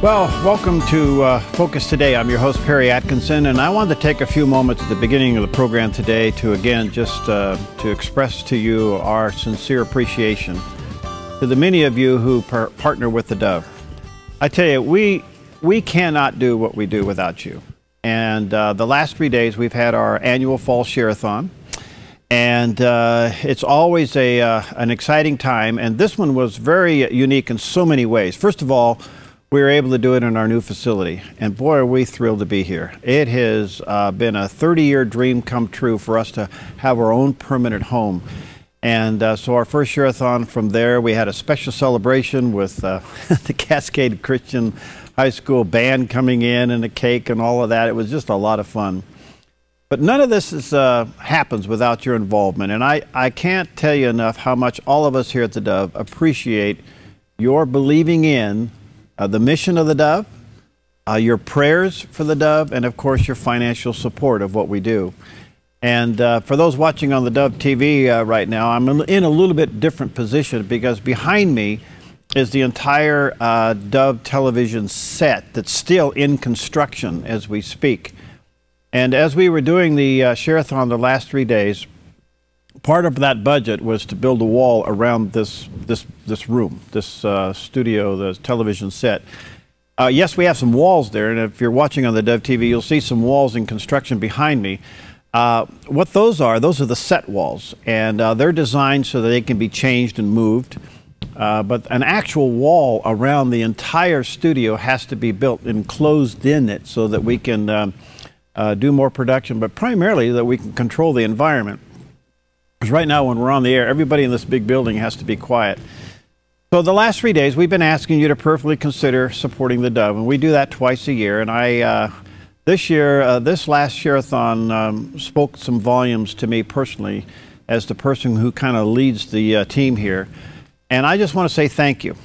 Well, welcome to Focus Today. I'm your host, Perry Atkinson, and I wanted to take a few moments at the beginning of the program today to, again, just to express to you our sincere appreciation to the many of you who partner with the Dove. I tell you, we cannot do what we do without you. And the last 3 days, we've had our annual fall share-a-thon. And it's always an exciting time. And this one was very unique in so many ways. First of all, we were able to do it in our new facility. And boy, are we thrilled to be here. It has been a 30-year dream come true for us to have our own permanent home. And so our first share-a-thon from there, we had a special celebration with the Cascade Christian High School band coming in and a cake and all of that. It was just a lot of fun. But none of this happens without your involvement. And I can't tell you enough how much all of us here at the Dove appreciate your believing in the mission of the Dove, your prayers for the Dove, and of course your financial support of what we do. And for those watching on the Dove TV right now, I'm in a little bit different position because behind me is the entire Dove television set that's still in construction as we speak. And as we were doing the share-a-thon the last 3 days, part of that budget was to build a wall around this room, this studio, the television set. Yes, we have some walls there, and if you're watching on the Dove TV, you'll see some walls in construction behind me. What those are the set walls, and they're designed so that they can be changed and moved. But an actual wall around the entire studio has to be built and enclosed in it so that we can do more production, but primarily that we can control the environment. Because right now when we're on the air, everybody in this big building has to be quiet. So the last 3 days, we've been asking you to prayerfully consider supporting the Dove, and we do that twice a year. And this last share-a-thon spoke some volumes to me personally as the person who kind of leads the team here. And I just want to say thank you.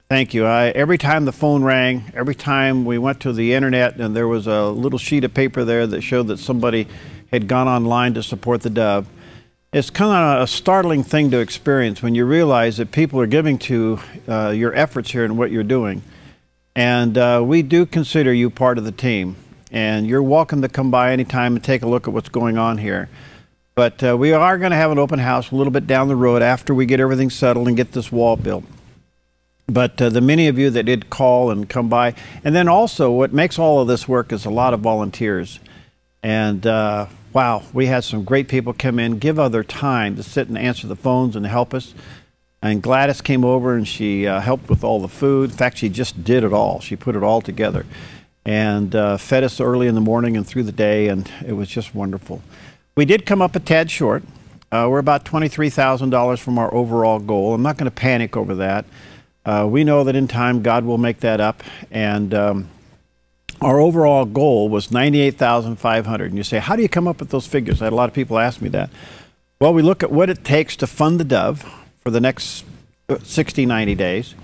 Thank you. Every time the phone rang, every time we went to the internet and there was a little sheet of paper there that showed that somebody had gone online to support the Dove, it's kind of a startling thing to experience when you realize that people are giving to your efforts here and what you're doing. And we do consider you part of the team. And you're welcome to come by anytime and take a look at what's going on here. But we are going to have an open house a little bit down the road after we get everything settled and get this wall built. But the many of you that did call and come by, and then also what makes all of this work is a lot of volunteers. And wow, we had some great people come in, give of their time to sit and answer the phones and help us. And Gladys came over and she helped with all the food. In fact, she just did it all. She put it all together and fed us early in the morning and through the day, and it was just wonderful. We did come up a tad short. We're about $23,000 from our overall goal. I'm not going to panic over that. We know that in time God will make that up, and our overall goal was $98,500. And you say, how do you come up with those figures? I had a lot of people ask me that. Well, we look at what it takes to fund the Dove for the next 60, 90 days.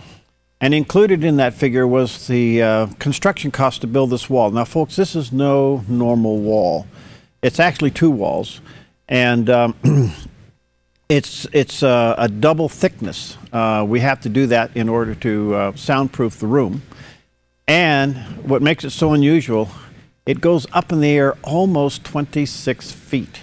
And included in that figure was the construction cost to build this wall. Now, folks, this is no normal wall. It's actually two walls. And it's a double thickness. We have to do that in order to soundproof the room. And what makes it so unusual, it goes up in the air almost 26 feet.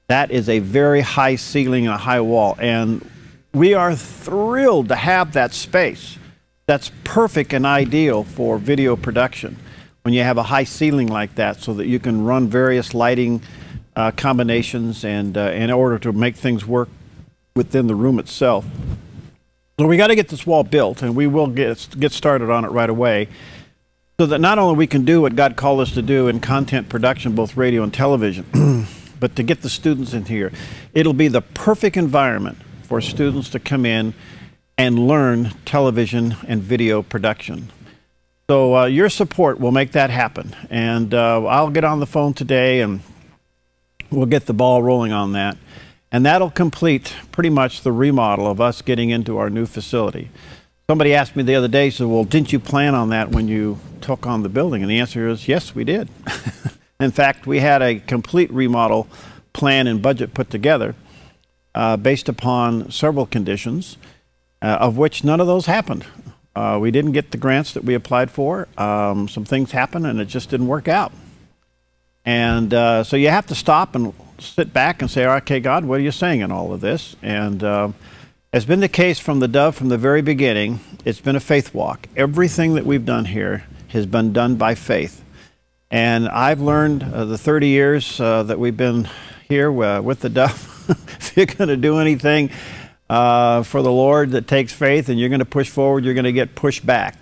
That is a very high ceiling and a high wall. And we are thrilled to have that space. That's perfect and ideal for video production when you have a high ceiling like that so that you can run various lighting combinations and in order to make things work within the room itself. So we got to get this wall built, and we will get started on it right away so that not only we can do what God called us to do in content production, both radio and television, but to get the students in here. It'll be the perfect environment for students to come in and learn television and video production. So your support will make that happen. And I'll get on the phone today and we'll get the ball rolling on that. And that'll complete pretty much the remodel of us getting into our new facility. Somebody asked me the other day, said, well, didn't you plan on that when you took on the building? And the answer is, yes, we did. In fact, we had a complete remodel plan and budget put together based upon several conditions, of which none of those happened. We didn't get the grants that we applied for. Some things happened and it just didn't work out. And so you have to stop and sit back and say, okay, God, what are you saying in all of this? And has been the case from the Dove from the very beginning. It's been a faith walk. Everything that we've done here has been done by faith. And I've learned the 30 years that we've been here with the Dove, if you're going to do anything for the Lord that takes faith and you're going to push forward, you're going to get pushed back.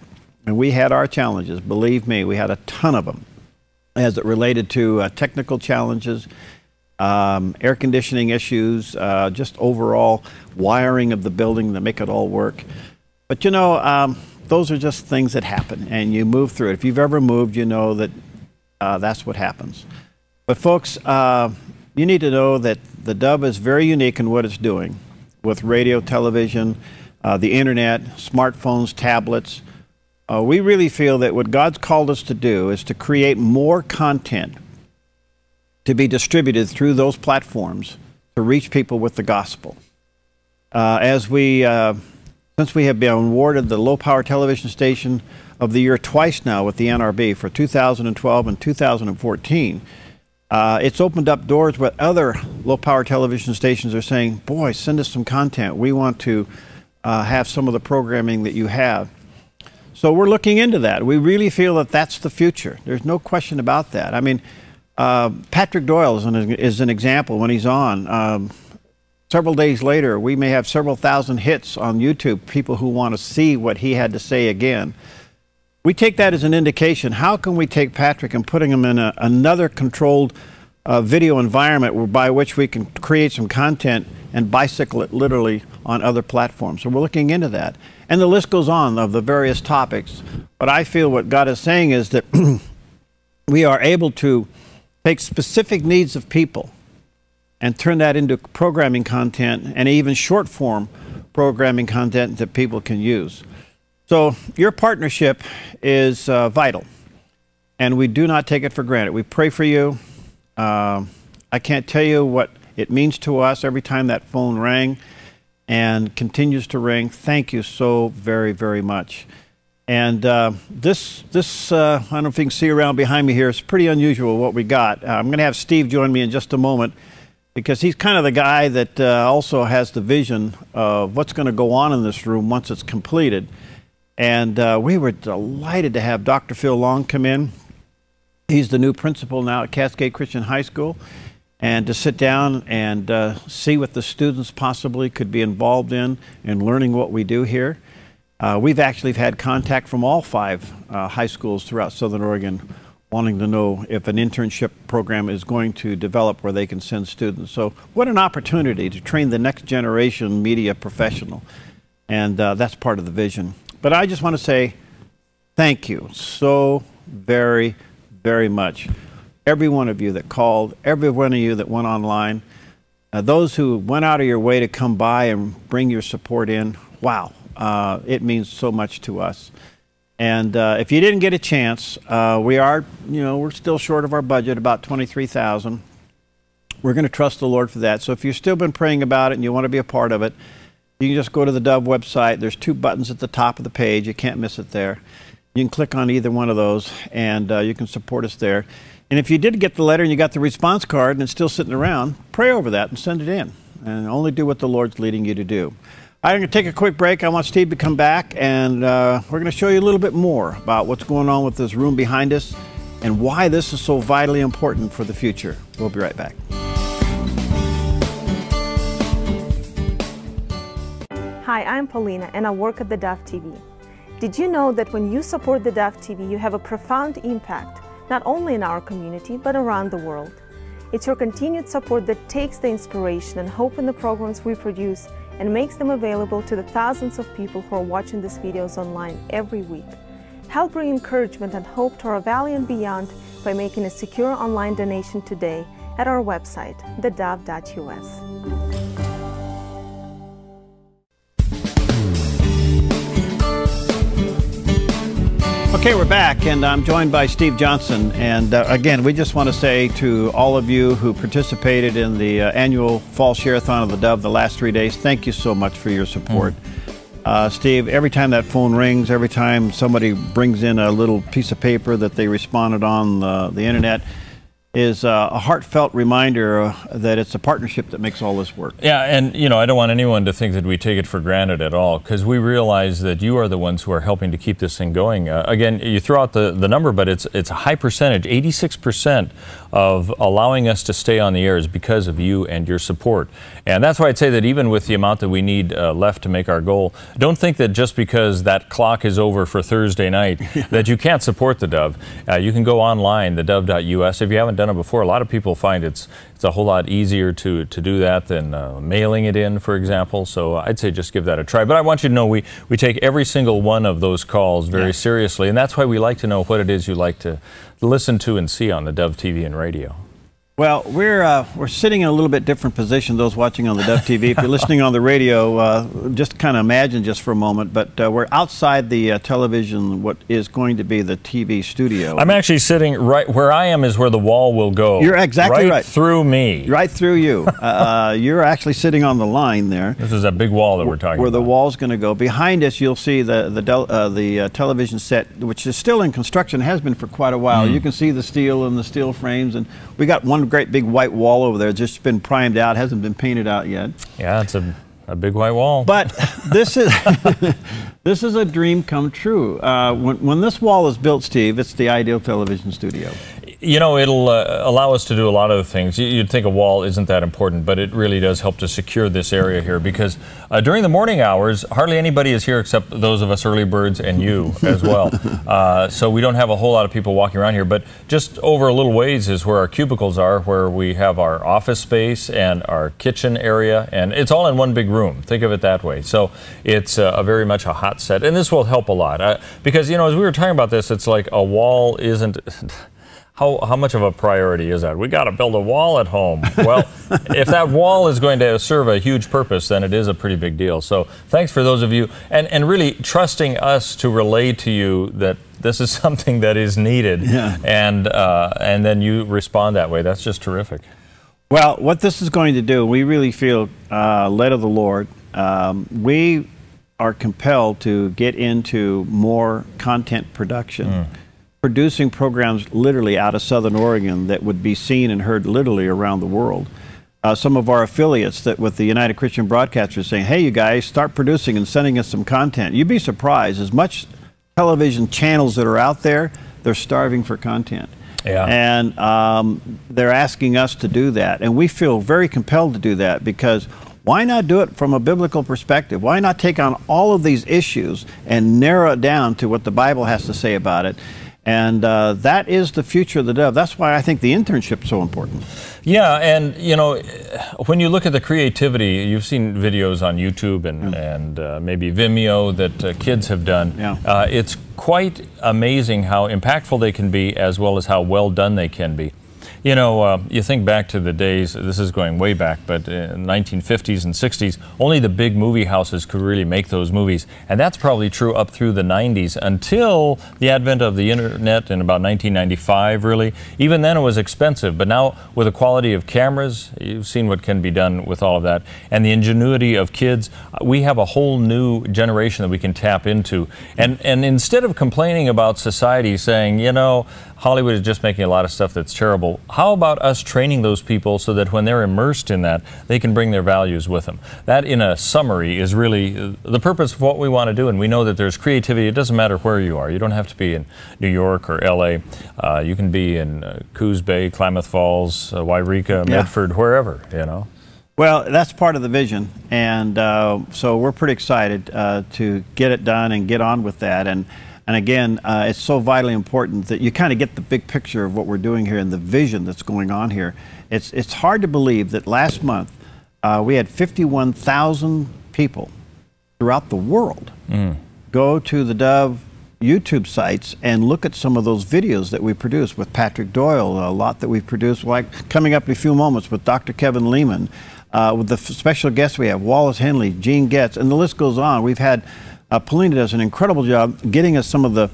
And we had our challenges. Believe me, we had a ton of them as it related to technical challenges, air conditioning issues, just overall wiring of the building to make it all work. But you know, those are just things that happen and you move through it. If you've ever moved, you know that that's what happens. But folks, you need to know that the Dove is very unique in what it's doing with radio, television, the internet, smartphones, tablets. We really feel that what God's called us to do is to create more content to be distributed through those platforms to reach people with the gospel. Since we have been awarded the Low Power Television Station of the Year twice now with the NRB for 2012 and 2014, it's opened up doors where other low-power television stations are saying, boy, send us some content. We want to have some of the programming that you have. So we're looking into that. We really feel that that's the future. There's no question about that. I mean, Patrick Doyle is an example when he's on. Several days later, we may have several thousand hits on YouTube, people who want to see what he had to say again. We take that as an indication. How can we take Patrick and putting him in another controlled video environment by which we can create some content and bicycle it literally on other platforms? So we're looking into that. And the list goes on of the various topics. But I feel what God is saying is that we are able to take specific needs of people and turn that into programming content and even short form programming content that people can use. So your partnership is vital, and we do not take it for granted. We pray for you. I can't tell you what it means to us every time that phone rang and continues to ring. Thank you so very, very much. And I don't know if you can see around behind me here, it's pretty unusual what we got. I'm going to have Steve join me in just a moment because he's kind of the guy that also has the vision of what's going to go on in this room once it's completed. And we were delighted to have Dr. Phil Long come in. He's the new principal now at Cascade Christian High School. And to sit down and see what the students possibly could be involved in learning what we do here. We've actually had contact from all 5 high schools throughout Southern Oregon wanting to know if an internship program is going to develop where they can send students. So what an opportunity to train the next generation media professional. And that's part of the vision. But I just want to say thank you so very, very much. Every one of you that called, every one of you that went online, those who went out of your way to come by and bring your support in, wow, it means so much to us. And if you didn't get a chance, we're still short of our budget, about $23,000. We're going to trust the Lord for that. So if you've still been praying about it and you want to be a part of it, you can just go to the Dove website. There's 2 buttons at the top of the page. You can't miss it there. You can click on either one of those, and you can support us there. And if you did get the letter and you got the response card and it's still sitting around, pray over that and send it in. And only do what the Lord's leading you to do. I'm going to take a quick break. I want Steve to come back, and we're going to show you a little bit more about what's going on with this room behind us and why this is so vitally important for the future. We'll be right back. Hi, I'm Paulina, and I work at the Dove TV. Did you know that when you support the Dove TV, you have a profound impact, not only in our community, but around the world? It's your continued support that takes the inspiration and hope in the programs we produce and makes them available to the thousands of people who are watching these videos online every week. Help bring encouragement and hope to our valley and beyond by making a secure online donation today at our website, thedove.us. Okay, we're back, and I'm joined by Steve Johnson. And again, we just want to say to all of you who participated in the annual Fall Share-a-thon of the Dove the last 3 days, thank you so much for your support. Steve, every time that phone rings, every time somebody brings in a little piece of paper that they responded on the internet, is a heartfelt reminder that it's a partnership that makes all this work. Yeah, and I don't want anyone to think that we take it for granted at all, because we realize that you are the ones who are helping to keep this thing going. Again, you throw out the number, but it's a high percentage. 86% of allowing us to stay on the air is because of you and your support. And that's why I'd say that even with the amount that we need left to make our goal, don't think that just because that clock is over for Thursday night that you can't support the Dove. You can go online, thedove.us. If you haven't done it before, a lot of people find it's a whole lot easier to do that than mailing it in, for example. So I'd say just give that a try. But I want you to know we take every single one of those calls very seriously, and that's why we like to know what it is you like to listen to and see on the Dove TV and radio. Well, we're sitting in a little bit different position, those watching on the Dove TV. If you're listening on the radio, just kind of imagine just for a moment, but we're outside the television, what is going to be the TV studio. I'm actually sitting right where I am is where the wall will go. You're exactly right. Through me. Right through you. You're actually sitting on the line there. This is a big wall that we're talking about. Where the wall's going to go. Behind us, you'll see the television set, which is still in construction, has been for quite a while. You can see the steel and the steel frames, and we got one great big white wall over there, just been primed out, hasn't been painted out yet. Yeah, it's a big white wall. But this is this is a dream come true. When this wall is built, Steve, it's the ideal television studio. It'll allow us to do a lot of things. You'd think a wall isn't that important, but it really does help to secure this area here, because during the morning hours, hardly anybody is here except those of us early birds and you as well. So we don't have a whole lot of people walking around here, but just over a little ways is where our cubicles are, where we have our office space and our kitchen area, and it's all in one big room. Think of it that way. So it's very much a hot set, and this will help a lot. Because, as we were talking about this, it's like a wall isn't... How much of a priority is that? We got to build a wall at home. Well, if that wall is going to serve a huge purpose, then it is a pretty big deal. So thanks for those of you, and really trusting us to relay to you that this is something that is needed, and then you respond that way. That's just terrific. Well, what this is going to do, we really feel led of the Lord. We are compelled to get into more content production. Producing programs literally out of Southern Oregon that would be seen and heard literally around the world. Some of our affiliates that with the United Christian Broadcasters saying, hey, you guys, start producing and sending us some content. You'd be surprised. As much television channels that are out there, they're starving for content. Yeah. And they're asking us to do that. And we feel very compelled to do that, because why not do it from a biblical perspective? Why not take on all of these issues and narrow it down to what the Bible has to say about it? And that is the future of the Dove. That's why I think the internship is so important. Yeah, and when you look at the creativity, you've seen videos on YouTube and maybe Vimeo that kids have done. It's quite amazing how impactful they can be, as well as how well done they can be. You think back to the days, this is going way back, but in the 1950s and 60s, only the big movie houses could really make those movies. And that's probably true up through the 90s, until the advent of the internet in about 1995, really. Even then it was expensive, but now with the quality of cameras, you've seen what can be done with all of that, and the ingenuity of kids, we have a whole new generation that we can tap into. And instead of complaining about society saying, Hollywood is just making a lot of stuff that's terrible, how about us training those people so that when they're immersed in that, they can bring their values with them? That, in a summary, is really the purpose of what we want to do. And we know that there's creativity. It doesn't matter where you are. You don't have to be in New York or L.A. You can be in Coos Bay, Klamath Falls, Wairika, Medford, wherever, Well, that's part of the vision. And so we're pretty excited to get it done and get on with that. And again, it's so vitally important that you kind of get the big picture of what we're doing here and the vision that's going on here. It's hard to believe that last month we had 51,000 people throughout the world go to the Dove YouTube sites and look at some of those videos that we produced with Patrick Doyle, a lot that we've produced, like coming up in a few moments with Dr. Kevin Leman, with the special guests we have, Wallace Henley, Gene Getz, and the list goes on. We've had Paulina does an incredible job getting us some of the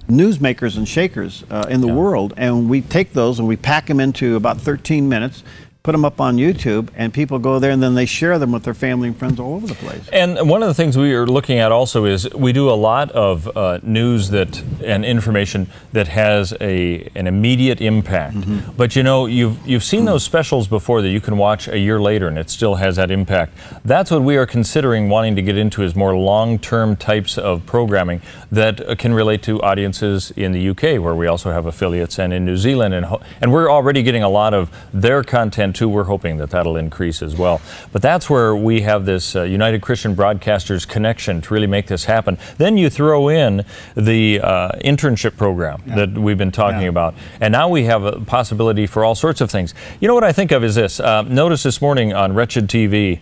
newsmakers and shakers in the world, and we take those and we pack them into about 13 minutes, put them up on YouTube, and people go there and then they share them with their family and friends all over the place. And one of the things we are looking at also is we do a lot of news and information that has an immediate impact. But you know, you've seen those specials before that you can watch a year later and it still has that impact. That's what we are considering wanting to get into, is more long-term types of programming that can relate to audiences in the UK, where we also have affiliates, and in New Zealand, and we're already getting a lot of their content too. We're hoping that that'll increase as well. But that's where we have this United Christian Broadcasters connection to really make this happen. Then you throw in the internship program that we've been talking about, and now we have a possibility for all sorts of things. You know what I think of is this. Notice this morning on Wretched TV,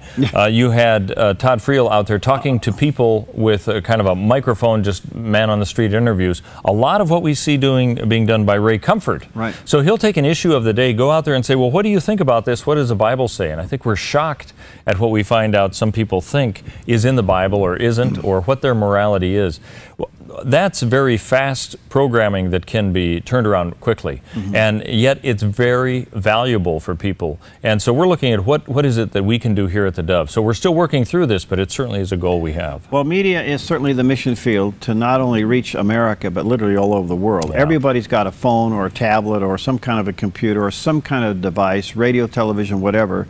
you had Todd Friel out there talking to people with kind of a microphone, just man on the street interviews. A lot of what we see being done by Ray Comfort. Right. So he'll take an issue of the day, go out there and say, well, what do you think about this? What does the Bible say? And I think we're shocked at what we find out some people think is in the Bible or isn't, or what their morality is. Well, that's very fast programming that can be turned around quickly, and yet it's very valuable for people. And so we're looking at what is it that we can do here at the Dove. So we're still working through this, but it certainly is a goal we have. Well, media is certainly the mission field to not only reach America, but literally all over the world. Everybody's got a phone or a tablet or some kind of a computer or some kind of device, radio, television, whatever.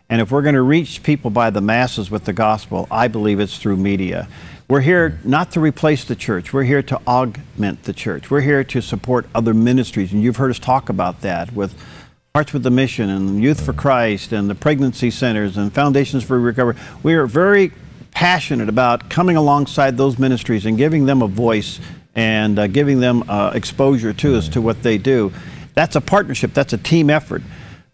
And if we're going to reach people by the masses with the gospel, I believe it's through media. We're here not to replace the church. We're here to augment the church. We're here to support other ministries. And you've heard us talk about that with Hearts with the Mission and Youth for Christ and the pregnancy centers and Foundations for Recovery. We are very passionate about coming alongside those ministries and giving them a voice and giving them exposure to us, to what they do. That's a partnership. That's a team effort.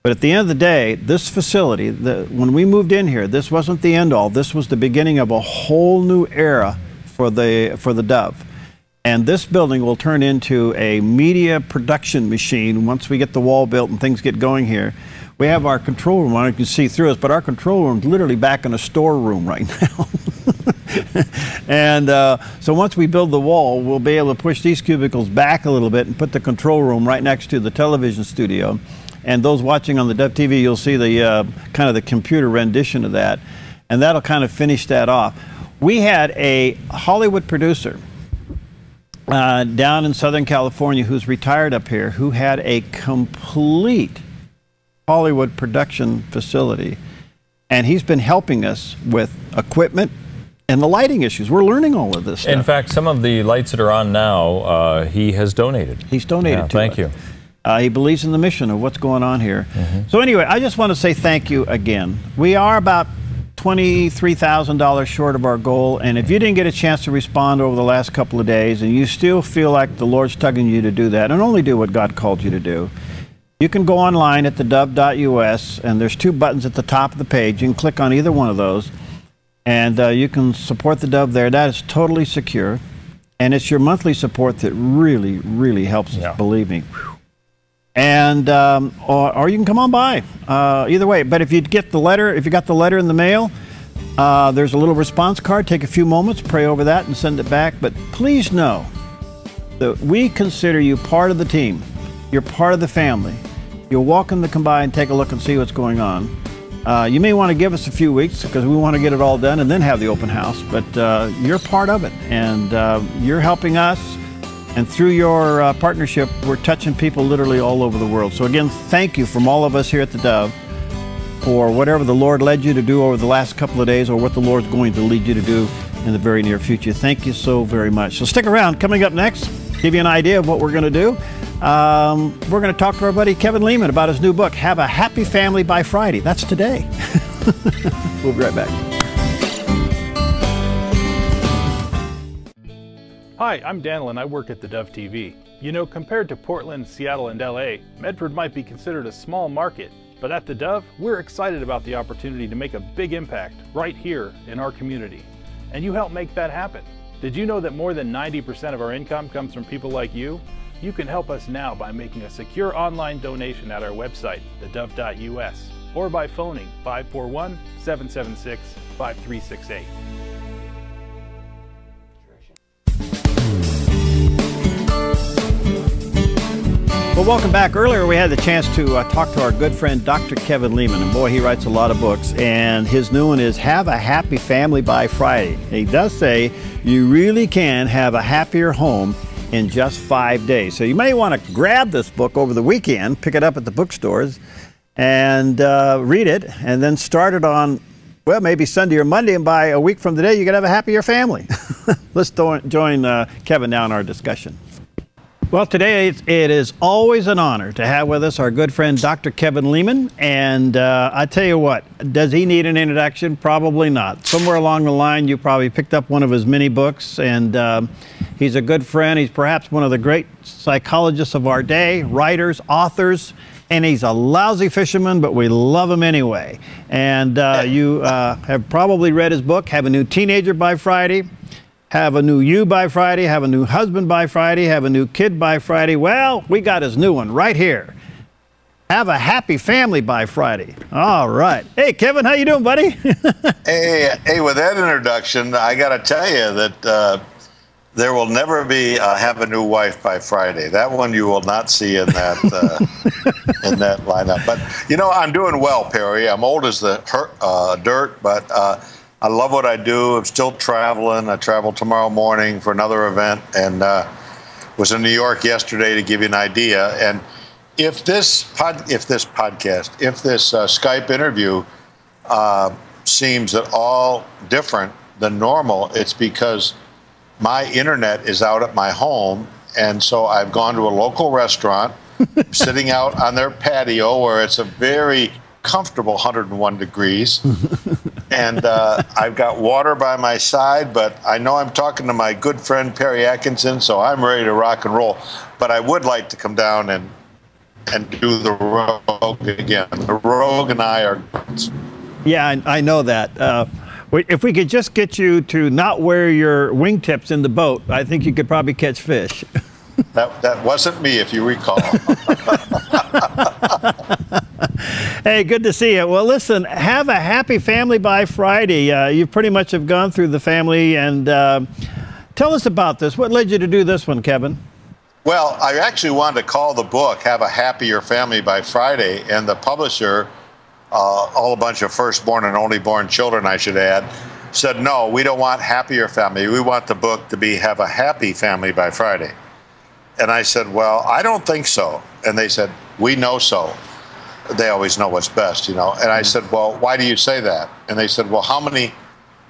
But at the end of the day, this facility, when we moved in here, this wasn't the end all. This was the beginning of a whole new era for the Dove. And this building will turn into a media production machine once we get the wall built and things get going here. We have our control room, you can see through us, but our control room is literally back in a storeroom right now. And so once we build the wall, we'll be able to push these cubicles back a little bit and put the control room right next to the television studio. And those watching on the Dove TV, you'll see the kind of the computer rendition of that, and that'll kind of finish that off. We had a Hollywood producer down in Southern California who's retired up here, who had a complete Hollywood production facility, and he's been helping us with equipment and the lighting issues. We're learning all of this stuff. In fact, some of the lights that are on now, he has donated. He's donated to us. Thank you. He believes in the mission of what's going on here. So anyway, I just want to say thank you again. We are about $23,000 short of our goal, and if you didn't get a chance to respond over the last couple of days and you still feel like the Lord's tugging you to do that, and only do what God called you to do, you can go online at theDove.us, and there's two buttons at the top of the page. You can click on either one of those, and you can support the Dove there. That is totally secure, and it's your monthly support that really, really helps us, believe me. And or you can come on by, either way. But if you get the letter, if you got the letter in the mail, there's a little response card. Take a few moments, pray over that, and send it back. But please know that we consider you part of the team. You're part of the family. You're welcome to come by and take a look and see what's going on. You may want to give us a few weeks because we want to get it all done and then have the open house. But you're part of it, and you're helping us. And through your partnership, we're touching people literally all over the world. So again, thank you from all of us here at the Dove for whatever the Lord led you to do over the last couple of days, or what the Lord's going to lead you to do in the very near future. Thank you so very much. So stick around. Coming up next, give you an idea of what we're going to do. We're going to talk to our buddy Kevin Leman about his new book, Have a Happy Family by Friday. That's today. We'll be right back. Hi, I'm Daniel and I work at the Dove TV. You know, compared to Portland, Seattle, and LA, Medford might be considered a small market, but at the Dove, we're excited about the opportunity to make a big impact right here in our community. And you help make that happen. Did you know that more than 90% of our income comes from people like you? You can help us now by making a secure online donation at our website, theDove.us, or by phoning 541-776-5368. Well, welcome back. Earlier we had the chance to talk to our good friend Dr. Kevin Leman, and boy, he writes a lot of books, and his new one is Have a Happy Family by Friday. And he does say you really can have a happier home in just 5 days. So you may want to grab this book over the weekend, pick it up at the bookstores, and read it, and then start it on, well, maybe Sunday or Monday, and by a week from today, you can have a happier family. Let's join Kevin now in our discussion. Well, today it is always an honor to have with us our good friend Dr. Kevin Leman, and I tell you what, does he need an introduction? Probably not. Somewhere along the line you probably picked up one of his many books, and he's a good friend. He's perhaps one of the great psychologists of our day, writers, authors, and he's a lousy fisherman, but we love him anyway. And you have probably read his book, Have a New Teenager by Friday, Have a New You by Friday, Have a New Husband by Friday, Have a New Kid by Friday. Well, we got his new one right here. Have a Happy Family by Friday. All right. Hey, Kevin, how you doing, buddy? Hey, with that introduction, I got to tell you that there will never be a Have a New Wife by Friday. That one you will not see in that in that lineup. But, you know, I'm doing well, Perry. I'm old as the dirt, but I love what I do. I'm still traveling. I travel tomorrow morning for another event, and was in New York yesterday to give you an idea. And if this Skype interview seems at all different than normal, it's because my internet is out at my home, and so I've gone to a local restaurant, sitting out on their patio where it's a very comfortable 101 degrees. And I've got water by my side, but I know I'm talking to my good friend Perry Atkinson, so I'm ready to rock and roll. But I would like to come down and do the Rogue again. The Rogue and I are... Yeah, I know that. If we could just get you to not wear your wingtips in the boat, I think you could probably catch fish. That wasn't me, if you recall. Hey, good to see you. Well, listen, have a happy family by Friday. You pretty much have gone through the family, and tell us about this. What led you to do this one, Kevin? Well, I actually wanted to call the book Have a Happier Family by Friday, and the publisher, all a bunch of firstborn and only born children, I should add, said, no, we don't want happier family. We want the book to be Have a Happy Family by Friday. And I said, well, I don't think so. And they said, we know so. They always know what's best, you know. And I said, well, why do you say that? And they said, well, how many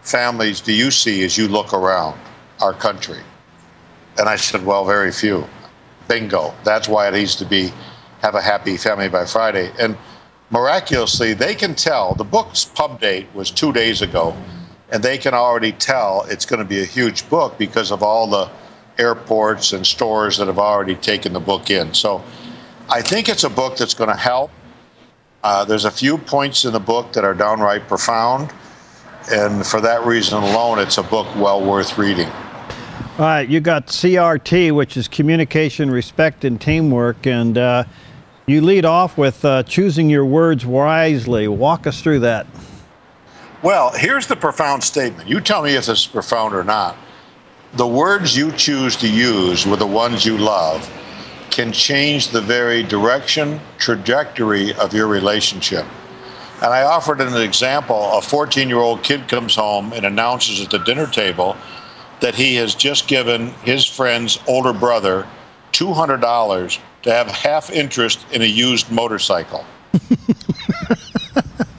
families do you see as you look around our country? And I said, well, very few. Bingo. That's why it needs to be Have a Happy Family by Friday. And miraculously, they can tell. The book's pub date was 2 days ago, and they can already tell it's going to be a huge book because of all the airports and stores that have already taken the book in. So I think it's a book that's going to help. There's a few points in the book that are downright profound, and for that reason alone, it's a book well worth reading. All right, you got CRT, which is communication, respect, and teamwork, and you lead off with choosing your words wisely. Walk us through that. Well, here's the profound statement. You tell me if this is profound or not. The words you choose to use with the ones you love can change the very direction, trajectory of your relationship. And I offered an example. A 14-year-old kid comes home and announces at the dinner table that he has just given his friend's older brother $200 to have half interest in a used motorcycle.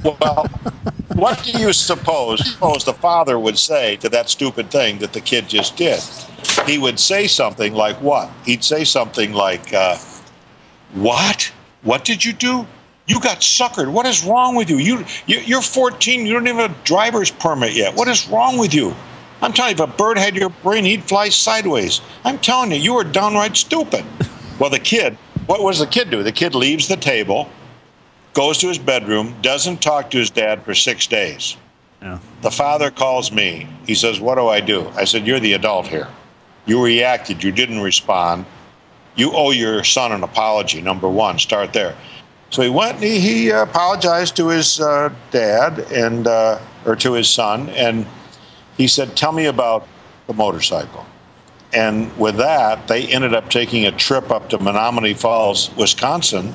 Well, what do you suppose the father would say to that stupid thing that the kid just did? He would say something like what? He'd say something like, what? What did you do? You got suckered. What is wrong with you? You're 14. You don't even have a driver's permit yet. What is wrong with you? I'm telling you, if a bird had your brain, he'd fly sideways. I'm telling you, you are downright stupid. Well, the kid, what does the kid do? The kid leaves the table, goes to his bedroom, doesn't talk to his dad for 6 days. Yeah. The father calls me. He says, what do I do? I said, you're the adult here. You reacted. You didn't respond. You owe your son an apology, number one. Start there. So he went and he apologized to his dad and or to his son, and he said, tell me about the motorcycle. And with that, they ended up taking a trip up to Menomonee Falls, Wisconsin,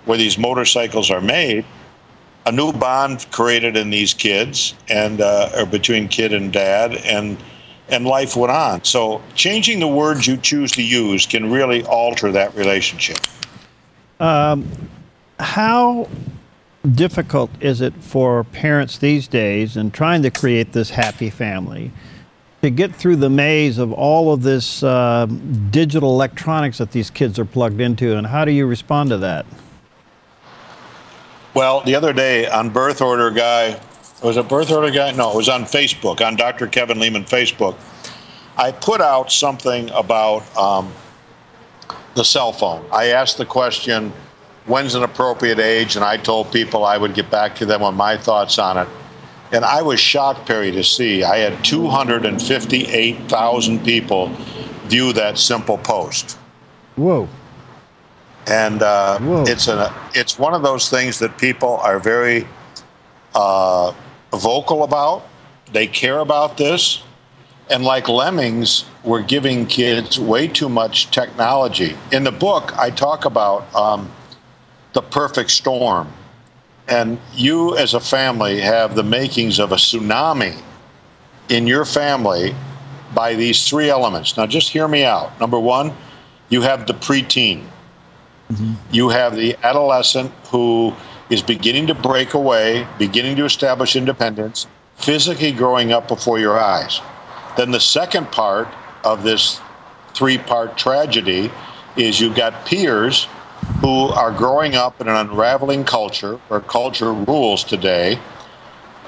where these motorcycles are made. A new bond created in these kids, and or between kid and dad, and life went on. So changing the words you choose to use can really alter that relationship. How difficult is it for parents these days in trying to create this happy family to get through the maze of all of this digital electronics that these kids are plugged into, and how do you respond to that? Well, the other day on Birth Order Guy, was it Birth Order Guy? No, it was on Facebook, on Dr. Kevin Leman Facebook. I put out something about the cell phone. I asked the question, when's an appropriate age? And I told people I would get back to them on my thoughts on it. And I was shocked, Perry, to see I had 258,000 people view that simple post. Whoa. And it's one of those things that people are very vocal about. They care about this. And like lemmings, we're giving kids way too much technology. In the book, I talk about the perfect storm. And you as a family have the makings of a tsunami in your family by these three elements. Now, just hear me out. Number one, you have the preteen. Mm-hmm. You have the adolescent who is beginning to break away, beginning to establish independence, physically growing up before your eyes. Then the second part of this three-part tragedy is you've got peers who are growing up in an unraveling culture where culture rules today,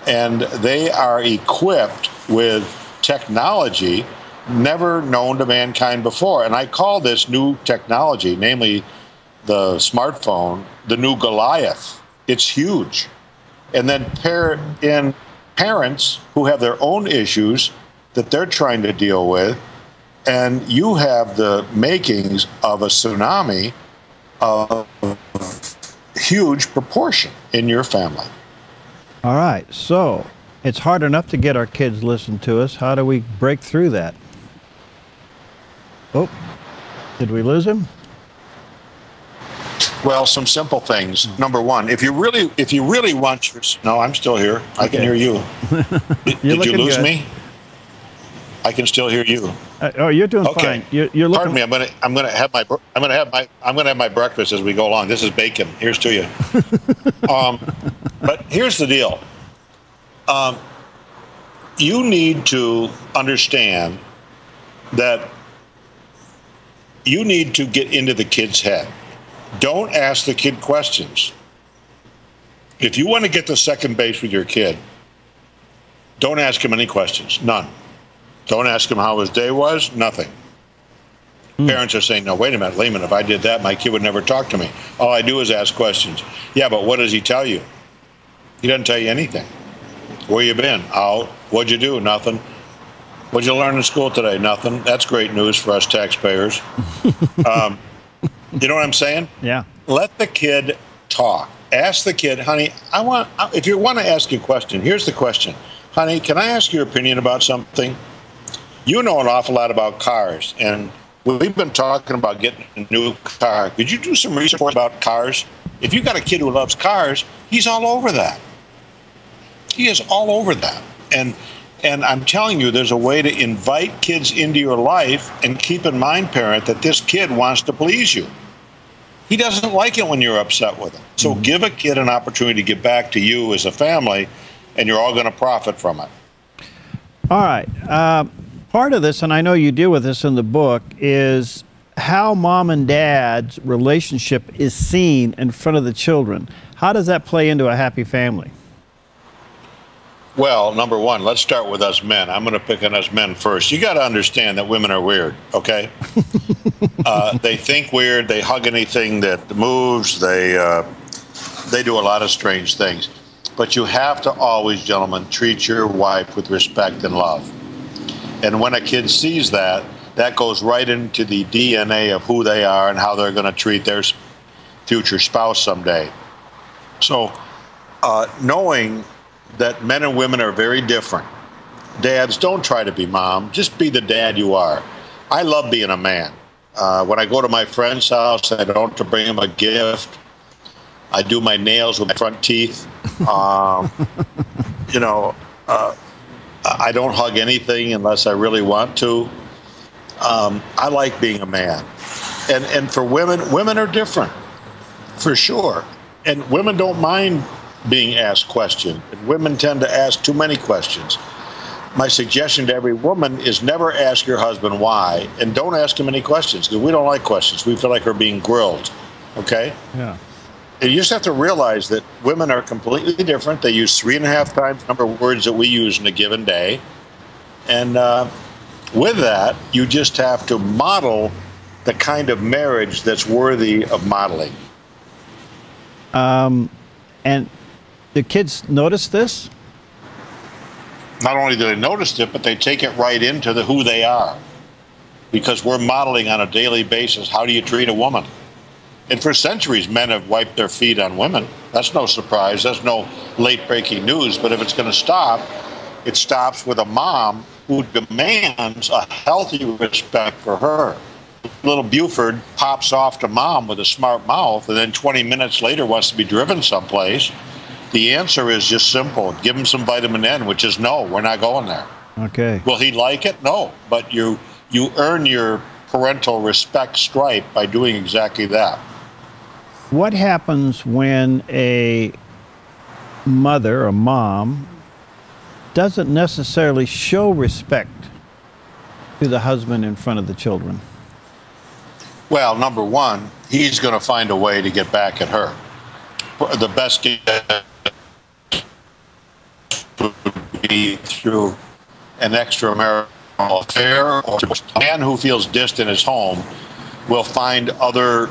and they are equipped with technology never known to mankind before. And I call this new technology, namely the smartphone, the new Goliath. It's huge. And then parents who have their own issues that they're trying to deal with, and you have the makings of a tsunami of huge proportion in your family. All right, so it's hard enough to get our kids to listen to us. How do we break through that? Oh, did we lose him? Well, some simple things. Number one, if you really want your... No, I'm still here. I can hear you. Did you lose me? I can still hear you. Oh, you're doing fine. You're looking. Pardon me. I'm gonna have my breakfast as we go along. This is bacon. Here's to you. But here's the deal. You need to understand that you need to get into the kid's head. Don't ask the kid questions. If you want to get to second base with your kid, don't ask him any questions. None. Don't ask him how his day was. Nothing. Parents are saying, no, wait a minute, Leman, if I did that, my kid would never talk to me. All I do is ask questions. Yeah, but what does he tell you? He doesn't tell you anything. Where you been? Out. What'd you do? Nothing. What'd you learn in school today? Nothing. That's great news for us taxpayers. You know what I'm saying? Yeah. Let the kid talk. Ask the kid, honey, if you want to ask a question, here's the question. Honey, can I ask your opinion about something? You know an awful lot about cars, and we've been talking about getting a new car. Could you do some research about cars? If you've got a kid who loves cars, he's all over that. He is all over that. And I'm telling you, there's a way to invite kids into your life, and keep in mind, parent, that this kid wants to please you. He doesn't like it when you're upset with him. So give a kid an opportunity to get back to you as a family, and you're all going to profit from it. All right. Part of this, and I know you deal with this in the book, is how mom and dad's relationship is seen in front of the children. How does that play into a happy family? Well, number one, let's start with us men. I'm going to pick on us men first. You got to understand that women are weird, okay? They think weird. They hug anything that moves. They do a lot of strange things. But you have to always, gentlemen, treat your wife with respect and love. And when a kid sees that, that goes right into the DNA of who they are and how they're going to treat their future spouse someday. So knowing that men and women are very different. Dads, don't try to be mom. Just be the dad you are. I love being a man. When I go to my friend's house, I don't have to bring him a gift. I do my nails with my front teeth. You know, I don't hug anything unless I really want to. I like being a man. And for women are different, for sure. And women don't mind being asked questions. And women tend to ask too many questions. My suggestion to every woman is never ask your husband why, and don't ask him any questions, because we don't like questions. We feel like we're being grilled, okay? Yeah. And you just have to realize that women are completely different. They use 3.5 times the number of words that we use in a given day. And with that, you just have to model the kind of marriage that's worthy of modeling. And the kids notice this? Not only do they notice it, but they take it right into who they are. Because we're modeling on a daily basis, how do you treat a woman? And for centuries, men have wiped their feet on women. That's no surprise. That's no late-breaking news. But if it's going to stop, it stops with a mom who demands a healthy respect for her. Little Buford pops off to mom with a smart mouth, and then 20 minutes later wants to be driven someplace. The answer is just simple. Give him some vitamin N, which is no, we're not going there. Okay. Will he like it? No. But you earn your parental respect stripe by doing exactly that. What happens when a mother, a mom, doesn't necessarily show respect to the husband in front of the children? Well, number one, he's going to find a way to get back at her. The best would be through an extramarital affair, or a man who feels distant at home will find other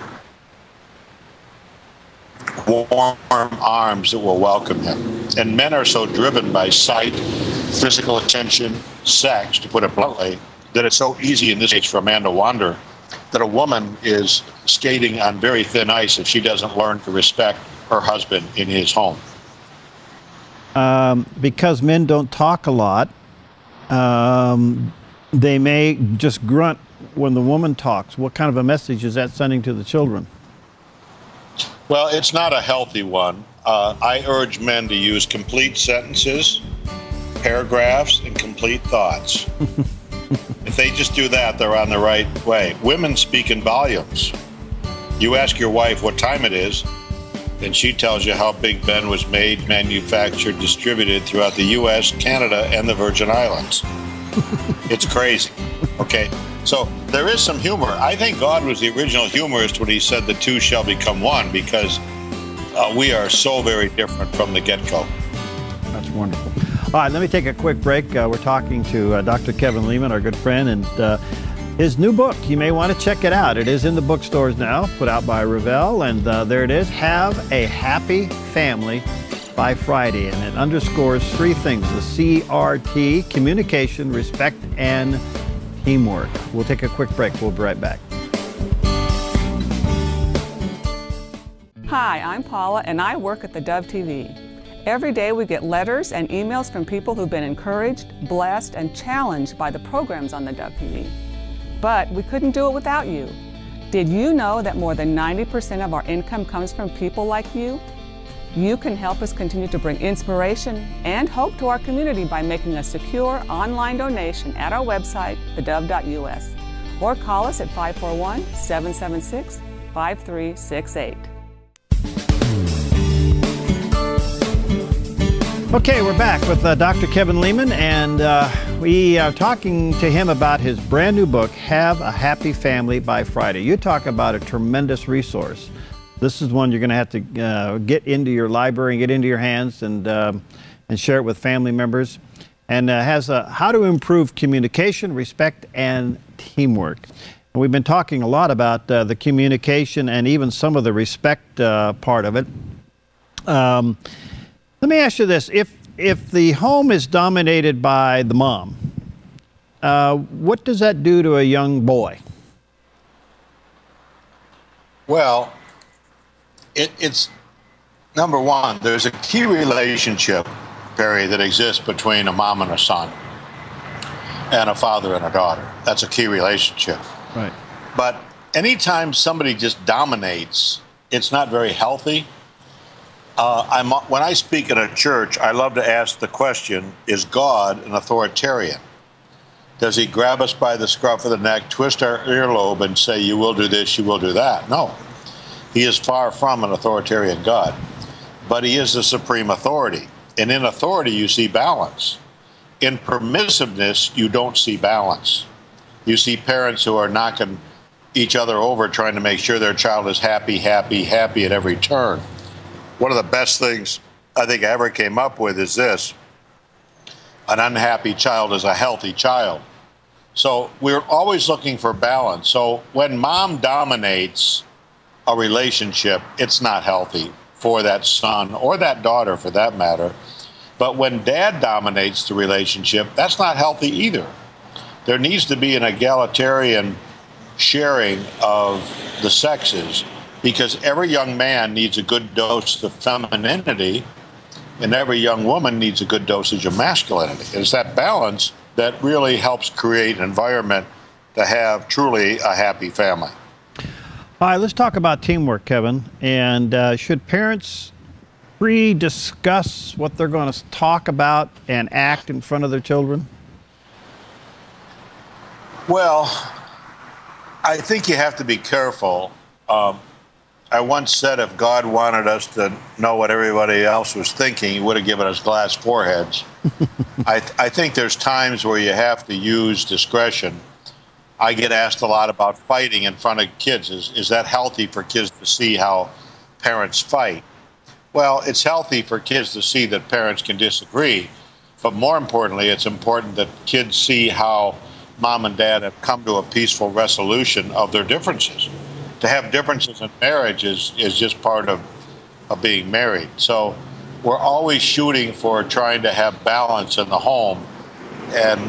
warm arms that will welcome him. And men are so driven by sight, physical attention, sex, to put it bluntly, that it's so easy in this age for a man to wander, that a woman is skating on very thin ice if she doesn't learn to respect her husband in his home. Because men don't talk a lot, they may just grunt when the woman talks. What kind of a message is that sending to the children? Well, it's not a healthy one. I urge men to use complete sentences, paragraphs, and complete thoughts. If they just do that, they're on the right way. Women speak in volumes. You ask your wife what time it is, and she tells you how Big Ben was made, manufactured, distributed throughout the U.S., Canada, and the Virgin Islands. It's crazy. Okay, so there is some humor. I think God was the original humorist when he said the two shall become one, because we are so very different from the get-go. That's wonderful. All right, let me take a quick break. We're talking to Dr. Kevin Leman, our good friend, and his new book. You may want to check it out. It is in the bookstores now, put out by Revell, and there it is. Have a Happy Family by Friday, and it underscores 3 things: the CRT, communication, respect, and teamwork. We'll take a quick break. We'll be right back. Hi, I'm Paula, and I work at theDove TV. Every day we get letters and emails from people who've been encouraged, blessed, and challenged by the programs on theDove TV. But we couldn't do it without you. Did you know that more than 90% of our income comes from people like you? You can help us continue to bring inspiration and hope to our community by making a secure online donation at our website, thedove.us, or call us at 541-776-5368. Okay, we're back with Dr. Kevin Leman, and we are talking to him about his brand new book, Have a Happy Family by Friday. You talk about a tremendous resource. This is one you're going to have to get into your library and get into your hands and share it with family members. And has how to improve communication, respect, and teamwork. And we've been talking a lot about the communication and even some of the respect part of it. Let me ask you this. If the home is dominated by the mom, what does that do to a young boy? Well, it's number one, there's a key relationship, Perry, that exists between a mom and a son. and a father and a daughter. That's a key relationship. Right. But anytime somebody just dominates, it's not very healthy. When I speak at a church, I love to ask the question, is God an authoritarian? Does he grab us by the scruff of the neck, twist our earlobe, and say, you will do this, you will do that? No. He is far from an authoritarian God. But he is the supreme authority. And in authority, you see balance. In permissiveness, you don't see balance. You see parents who are knocking each other over trying to make sure their child is happy, happy, happy at every turn. One of the best things I think I ever came up with is this: an unhappy child is a healthy child. So we're always looking for balance. So when mom dominates a relationship, it's not healthy for that son or that daughter for that matter. But when dad dominates the relationship, that's not healthy either. There needs to be an egalitarian sharing of the sexes, because every young man needs a good dose of femininity and every young woman needs a good dosage of masculinity. It's that balance that really helps create an environment to have truly a happy family. All right, let's talk about teamwork, Kevin. And should parents pre-discuss what they're going to talk about and act in front of their children? Well, I think you have to be careful. I once said if God wanted us to know what everybody else was thinking, he would have given us glass foreheads. I think there's times where you have to use discretion. I get asked a lot about fighting in front of kids. Is that healthy for kids to see how parents fight? Well, it's healthy for kids to see that parents can disagree. But more importantly, it's important that kids see how mom and dad have come to a peaceful resolution of their differences. To have differences in marriage is just part of being married. So we're always shooting for trying to have balance in the home. And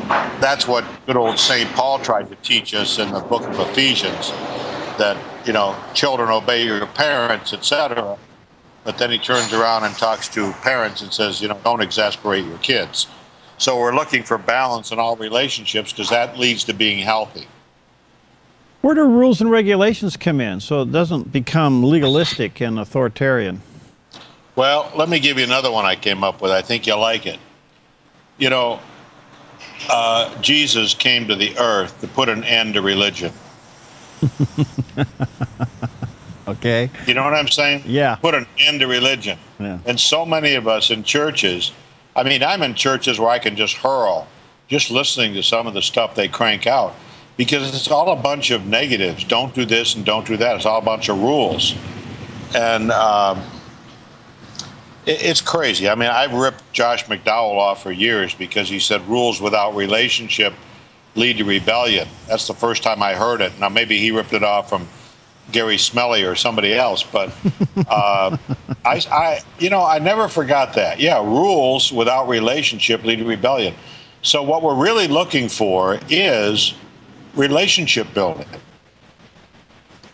that's what good old St. Paul tried to teach us in the book of Ephesians, that, you know, children obey your parents, etc. But then he turns around and talks to parents and says, you know, don't exasperate your kids. So we're looking for balance in all relationships because that leads to being healthy. Where do rules and regulations come in so it doesn't become legalistic and authoritarian? Well, let me give you another one I came up with. I think you'll like it. You know, Jesus came to the earth to put an end to religion. Okay. You know what I'm saying? Yeah. Put an end to religion. Yeah. And so many of us in churches, I mean, I'm in churches where I can just hurl, just listening to some of the stuff they crank out, because it's all a bunch of negatives. Don't do this and don't do that. It's all a bunch of rules. And it's crazy. I mean, I've ripped Josh McDowell off for years because he said rules without relationship lead to rebellion. That's the first time I heard it. Now, maybe he ripped it off from Gary Smelly or somebody else, but I never forgot that. Yeah, rules without relationship lead to rebellion. So what we're really looking for is relationship building.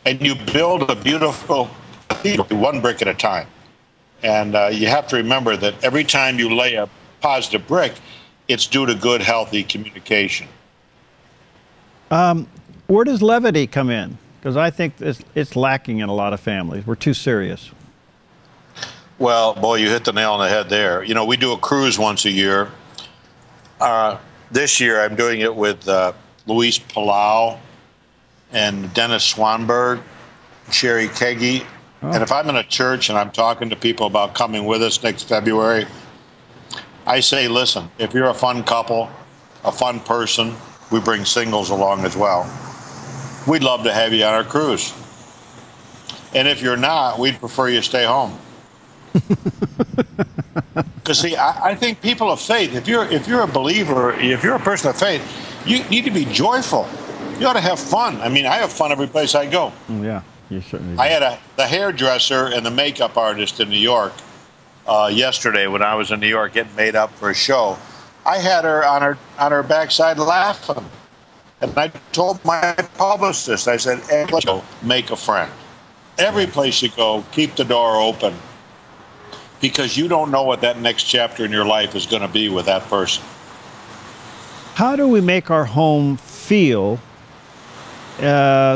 And you build a beautiful cathedral one brick at a time. And you have to remember that every time you lay a positive brick, it's due to good, healthy communication. Where does levity come in? Because I think it's lacking in a lot of families. We're too serious. Well, boy, you hit the nail on the head there. You know, we do a cruise once a year. This year, I'm doing it with Luis Palau and Dennis Swanberg, Sherry Keggy. Oh. And if I'm in a church and I'm talking to people about coming with us next February, I say, listen, if you're a fun couple, a fun person, we bring singles along as well. We'd love to have you on our cruise. And if you're not, we'd prefer you stay home. Because, see, I think people of faith, if you're a believer, if you're a person of faith, you need to be joyful. You ought to have fun. I mean, I have fun every place I go. Yeah, you certainly do. I had the hairdresser and the makeup artist in New York yesterday when I was in New York getting made up for a show. I had her on her backside laughing. And I told my publicist, I said, every place you go, make a friend. Every place you go, keep the door open. Because you don't know what that next chapter in your life is going to be with that person. How do we make our home feel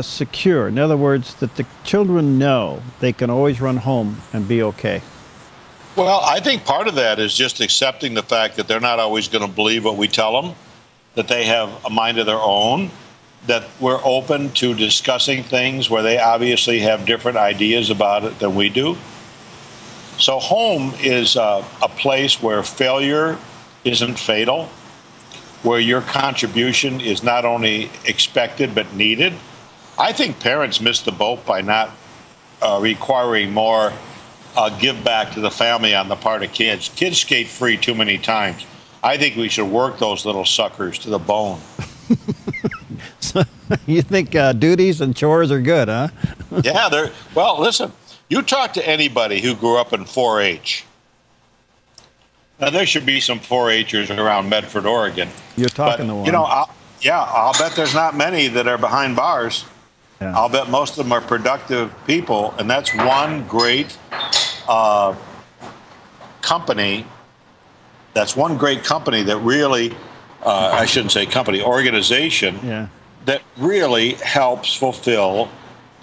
secure? In other words, that the children know they can always run home and be okay. Well, I think part of that is just accepting the fact that they're not always going to believe what we tell them, that they have a mind of their own, that we're open to discussing things where they obviously have different ideas about it than we do. So home is a place where failure isn't fatal, where your contribution is not only expected but needed. I think parents miss the boat by not requiring more give back to the family on the part of kids. Kids skate free too many times. I think we should work those little suckers to the bone. So you think duties and chores are good, huh? Yeah, well, listen, you talk to anybody who grew up in 4-H. Now, there should be some 4-Hers around Medford, Oregon. You're talking to one. You know, I'll bet there's not many that are behind bars. Yeah. I'll bet most of them are productive people, and that's one great company. That's one great company that really, I shouldn't say company, organization, that really helps fulfill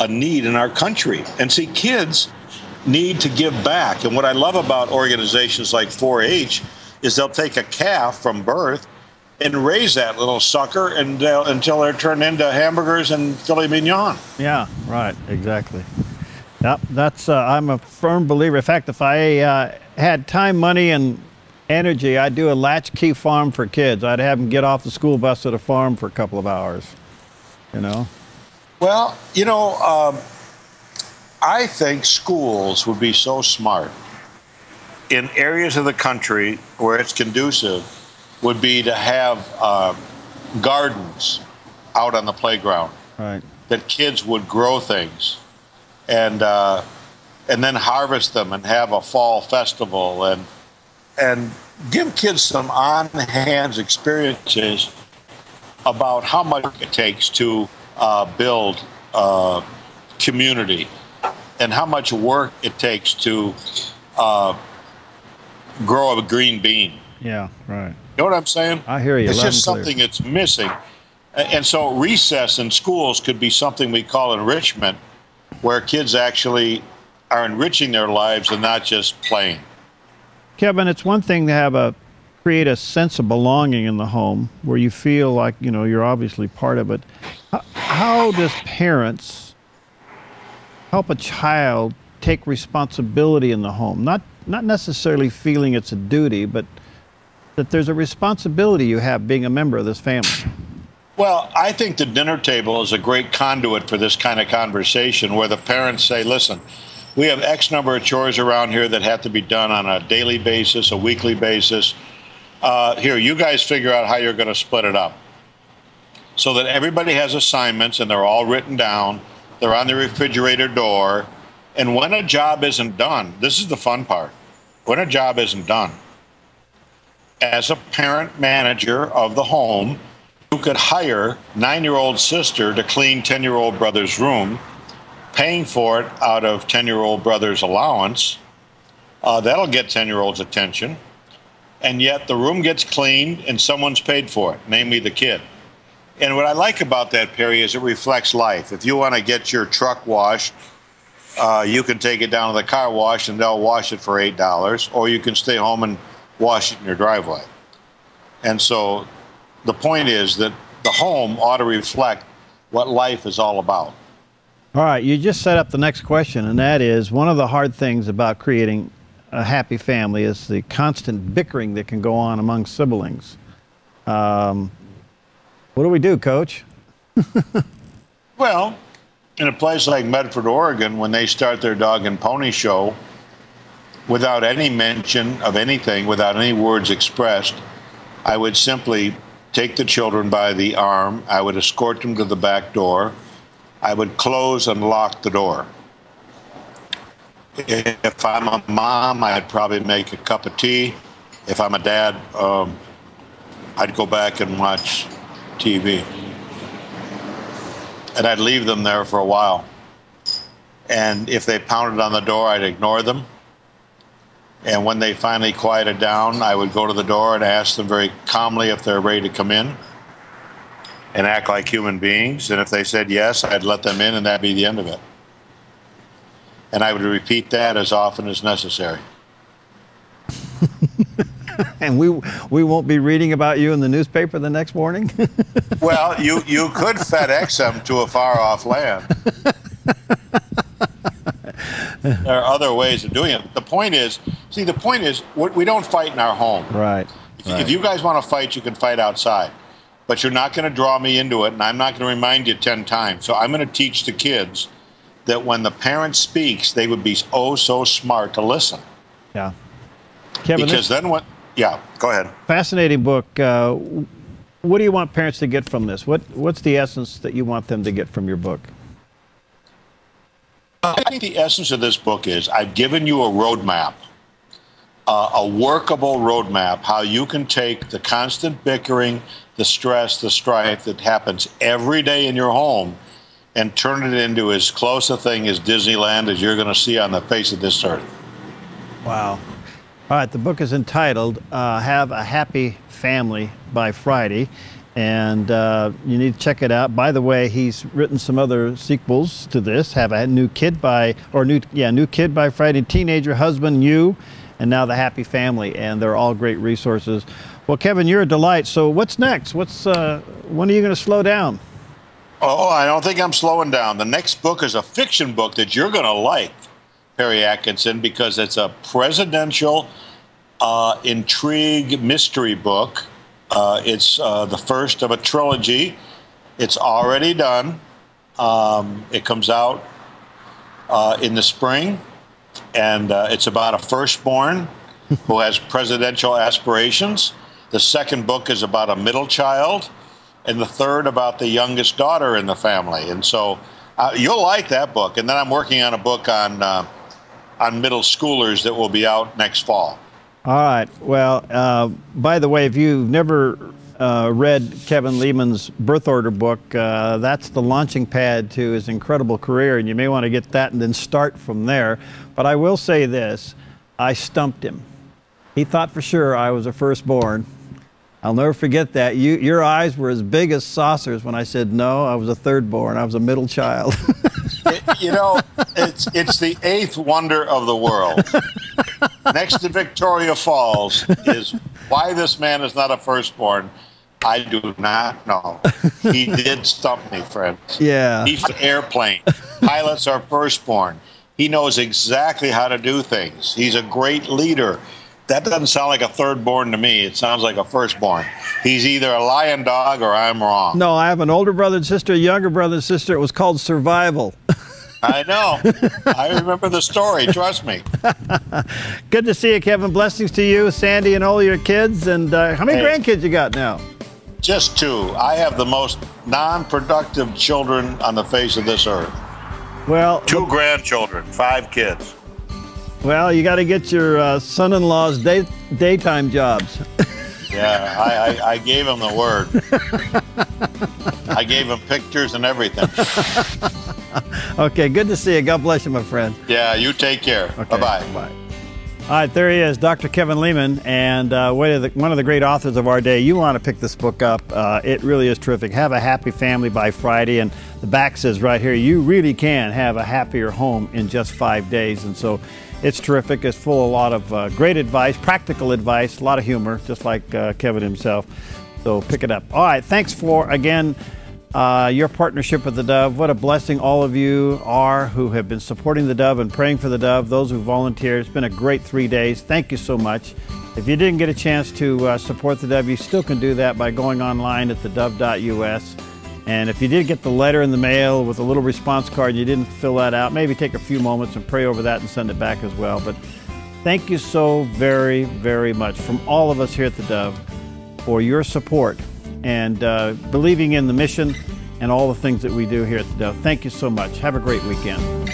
a need in our country. And see, kids need to give back. And what I love about organizations like 4-H is they'll take a calf from birth and raise that little sucker until they're turned into hamburgers and filet mignon. Yeah, right, exactly. Yep, that's I'm a firm believer. In fact, if I had time, money, and energy, I'd do a latchkey farm for kids. I'd have them get off the school bus at a farm for a couple of hours, you know? Well, you know, I think schools would be so smart in areas of the country where it's conducive would be to have gardens out on the playground. Right. That kids would grow things and then harvest them and have a fall festival and give kids some on-hands experiences about how much it takes to build community and how much work it takes to grow a green bean. Yeah, right. You know what I'm saying? I hear you. It's just something that's missing. And so recess in schools could be something we call enrichment, where kids actually are enriching their lives and not just playing. Kevin, it's one thing to create a sense of belonging in the home where you feel like, you know, you're obviously part of it. How does parents help a child take responsibility in the home? Not necessarily feeling it's a duty, but that there's a responsibility you have being a member of this family. Well, I think the dinner table is a great conduit for this kind of conversation where the parents say, listen, we have X number of chores around here that have to be done on a daily basis, a weekly basis. Here, you guys figure out how you're going to split it up so that everybody has assignments and they're all written down. They're on the refrigerator door. And when a job isn't done, this is the fun part. When a job isn't done, as a parent manager of the home, you could hire 9-year-old sister to clean 10-year-old brother's room, paying for it out of 10-year-old brother's allowance. That'll get 10-year-old's attention. And yet the room gets cleaned and someone's paid for it, namely the kid. And what I like about that, Perry, is it reflects life. If you want to get your truck washed, you can take it down to the car wash and they'll wash it for $8, or you can stay home and wash it in your driveway. And so the point is that the home ought to reflect what life is all about. All right, you just set up the next question, and that is one of the hard things about creating a happy family is the constant bickering that can go on among siblings. What do we do, Coach? Well, in a place like Medford, Oregon, when they start their dog and pony show, without any mention of anything, without any words expressed, I would simply take the children by the arm. I would escort them to the back door. I would close and lock the door. If I'm a mom, I'd probably make a cup of tea. If I'm a dad, I'd go back and watch TV. And I'd leave them there for a while. And if they pounded on the door, I'd ignore them. And when they finally quieted down, I would go to the door and ask them very calmly if they're ready to come in and act like human beings. And if they said yes, I'd let them in, and that'd be the end of it. And I would repeat that as often as necessary. And we won't be reading about you in the newspaper the next morning? Well, you could FedEx them to a far-off land. There are other ways of doing it. The point is, we don't fight in our home. Right. If you guys want to fight, you can fight outside. But you're not going to draw me into it, and I'm not going to remind you 10 times. So I'm going to teach the kids that when the parent speaks, they would be oh so smart to listen. Yeah. Kevin, because then what? Yeah, go ahead. Fascinating book. What do you want parents to get from this? What's the essence that you want them to get from your book? I think the essence of this book is I've given you a roadmap, a workable roadmap, how you can take the constant bickering, the stress, the strife that happens every day in your home and turn it into as close a thing as Disneyland as you're going to see on the face of this earth. Wow. All right, the book is entitled Have a Happy Family by Friday. And you need to check it out. By the way, he's written some other sequels to this. Have a New Kid by Friday, Teenager, Husband, You, and now The Happy Family. And they're all great resources. Well, Kevin, you're a delight. So what's next? When are you going to slow down? Oh, I don't think I'm slowing down. The next book is a fiction book that you're going to like, Perry Atkinson, because it's a presidential intrigue mystery book. It's the first of a trilogy. It's already done. It comes out in the spring, and it's about a firstborn who has presidential aspirations. The second book is about a middle child, and the third about the youngest daughter in the family. And so you'll like that book. And then I'm working on a book on middle schoolers that will be out next fall. All right. Well, by the way, if you've never read Kevin Leman's birth order book, that's the launching pad to his incredible career, and you may want to get that and then start from there. But I will say this, I stumped him. He thought for sure I was a firstborn. I'll never forget that. Your eyes were as big as saucers when I said, no, I was a thirdborn. I was a middle child. You know, it's the eighth wonder of the world. Next to Victoria Falls is why this man is not a firstborn. I do not know. He did stump me, friends. Yeah. He's an airplane. Pilots are firstborn. He knows exactly how to do things. He's a great leader. That doesn't sound like a thirdborn to me. It sounds like a firstborn. He's either a lion dog or I'm wrong. No, I have an older brother and sister, a younger brother and sister. It was called survival. I know. I remember the story. Trust me. Good to see you, Kevin. Blessings to you, Sandy, and all your kids. And how many grandkids you got now? Just 2. I have the most non-productive children on the face of this earth. Well, 2 grandchildren, 5 kids. Well, you got to get your son-in-law's daytime jobs. Yeah, I gave him the word. I gave him pictures and everything. Okay, good to see you. God bless you, my friend. Yeah, you take care. Okay, bye-bye. Bye. All right, there he is, Dr. Kevin Leman, and one of the great authors of our day. You want to pick this book up. It really is terrific. Have a Happy Family by Friday, and the back says right here, you really can have a happier home in just 5 days. And so it's terrific. It's full of a lot of great advice, practical advice, a lot of humor, just like Kevin himself. So pick it up. All right, thanks for, again, your partnership with the Dove. What a blessing all of you are who have been supporting the Dove and praying for the Dove, those who volunteered. It's been a great 3 days. Thank you so much. If you didn't get a chance to support the Dove, you still can do that by going online at thedove.us. And if you did get the letter in the mail with a little response card and you didn't fill that out, maybe take a few moments and pray over that and send it back as well. But thank you so very, very much from all of us here at the Dove for your support and believing in the mission and all the things that we do here at the Dove. Thank you so much. Have a great weekend.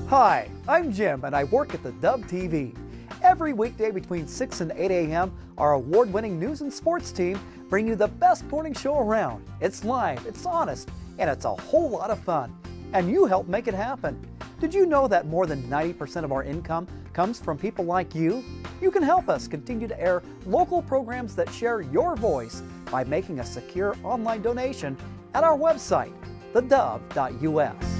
Hi, I'm Jim and I work at the Dove TV. Every weekday between 6 and 8 a.m., our award-winning news and sports team bring you the best morning show around. It's live, it's honest, and it's a whole lot of fun. and you help make it happen. Did you know that more than 90% of our income comes from people like you? You can help us continue to air local programs that share your voice by making a secure online donation at our website, theDove.us.